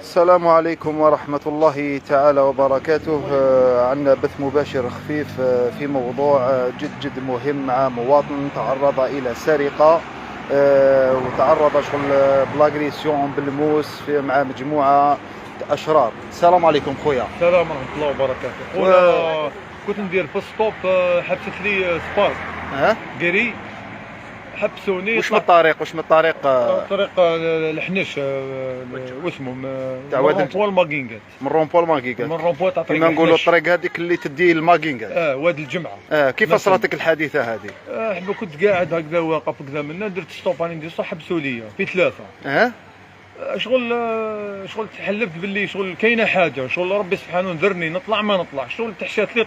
السلام عليكم ورحمة الله تعالى وبركاته. عندنا بث مباشر خفيف في موضوع جد مهم مع مواطن تعرض إلى سرقة وتعرض شغل بلاغريسيون بالموس مع مجموعة أشرار. السلام عليكم خويا. السلام ورحمة الله وبركاته. خويا كنت ندير في الستوب، حبست لي سبارك قري، حبسوني. واش من الطريق؟ طريق الحنش واسمه تاع من رومبوا الماكينغات. من رومبوا الماكينغات، من رومبوا تاع طريق كيما نقولوا الطريق هذيك اللي تدي الماكينغات. واد الجمعة. كيف صراتك الحادثة هذه؟ كنت قاعد هكذا واقف هكذا منا، درت ستوب راني ندير صح، حبسوا لي في ثلاثة. شغل تحلفت باللي شغل كاينه حاجه، شغل ربي سبحانه نذرني نطلع ما نطلع، شغل تحشات لي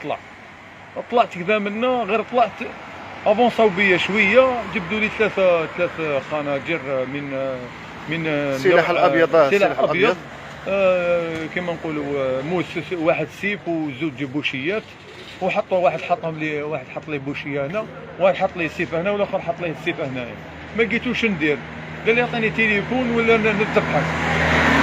طلعت كذا منا، غير طلعت افونساو بيا شويه، جبدوا لي ثلاث خناجر من السلاح الابيض. سلاح ابيض، كما نقولوا موس، واحد سيف وزوج بوشيات، واحد حط لي بوشيه هنا، واحد حط لي سيف هنا، والاخر حط لي السيف هنايا. ما لقيتوش ندير، قال لي عطيني تليفون ولا نتبحث.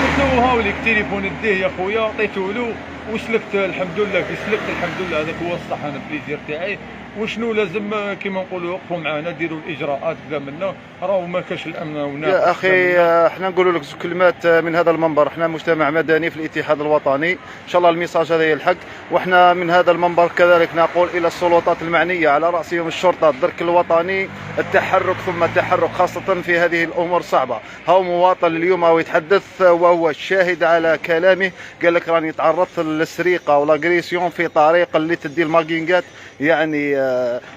قلت له هاوليك تليفون اديه يا خويا، عطيته له وسلكت الحمد لله. الحمد لله، هذاك هو الصح، انا البليزير تاعي. وشنو لازم كيما نقولوا وقفوا معنا، ديروا الاجراءات كذا منا، راهو ما كاش الامن وناقص. يا اخي احنا نقولوا لك كلمات من هذا المنبر، احنا مجتمع مدني في الاتحاد الوطني، ان شاء الله الميساج هذا يلحق. واحنا من هذا المنبر كذلك نقول الى السلطات المعنيه، على راسهم الشرطه، الدرك الوطني، التحرك ثم التحرك، خاصه في هذه الامور الصعبه. هاو مواطن اليوم هو يتحدث وهو الشاهد على كلامه، قال لك راني تعرضت للسرقه ولاغريسيون في طريق اللي تدي الماكينغات. يعني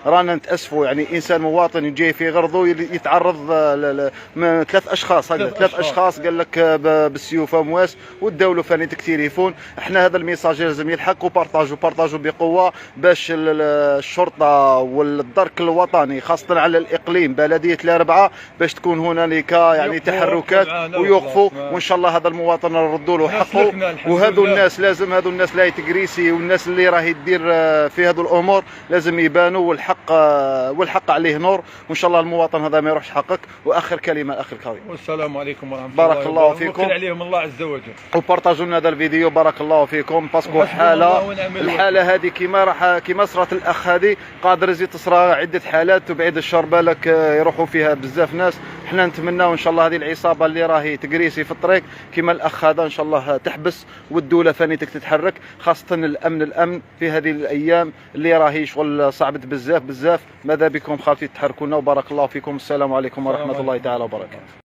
رانا نتاسفوا، يعني انسان مواطن جاي في غرضه يتعرض من ثلاث اشخاص قال لك بالسيوف امواس، وداولوا فانيتك تليفون. احنا هذا الميساج لازم يلحق، وبارطاجوا بقوه باش الشرطه والدرك الوطني خاصه على الاقليم بلديه الاربعه باش تكون هنالك يعني تحركات ويوقفوا. وان شاء الله هذا المواطن نردوا له حقه. وهذو الناس لازم، هذو الناس لا يتقريسي، والناس اللي راهي تدير في هذو الامور لازم يبانوا، والحق عليه نور. وان شاء الله المواطن هذا ما يروحش حقك. واخر كلمه اخي الكريم. والسلام عليكم ورحمه الله بارك الله فيكم، وكل عليهم الله عز وجل. وبارطاجوا لنا هذا الفيديو، بارك الله فيكم. باسكو الحاله هذه كيما صرات الاخ هذه قادر يزيد تصرى عده حالات، وبعيد الشر بالك يروحوا فيها بزاف ناس. احنا نتمناو ان شاء الله هذه العصابه اللي راهي تقريسي في الطريق كيما الاخ هذا ان شاء الله تحبس، والدوله فانيتك تتحرك، خاصه الامن في هذه الايام اللي راهي شغل صعبت بزاف. ماذا بكم خالتي تحركونا، وبارك الله فيكم. السلام عليكم ورحمه الله تعالى وبركاته.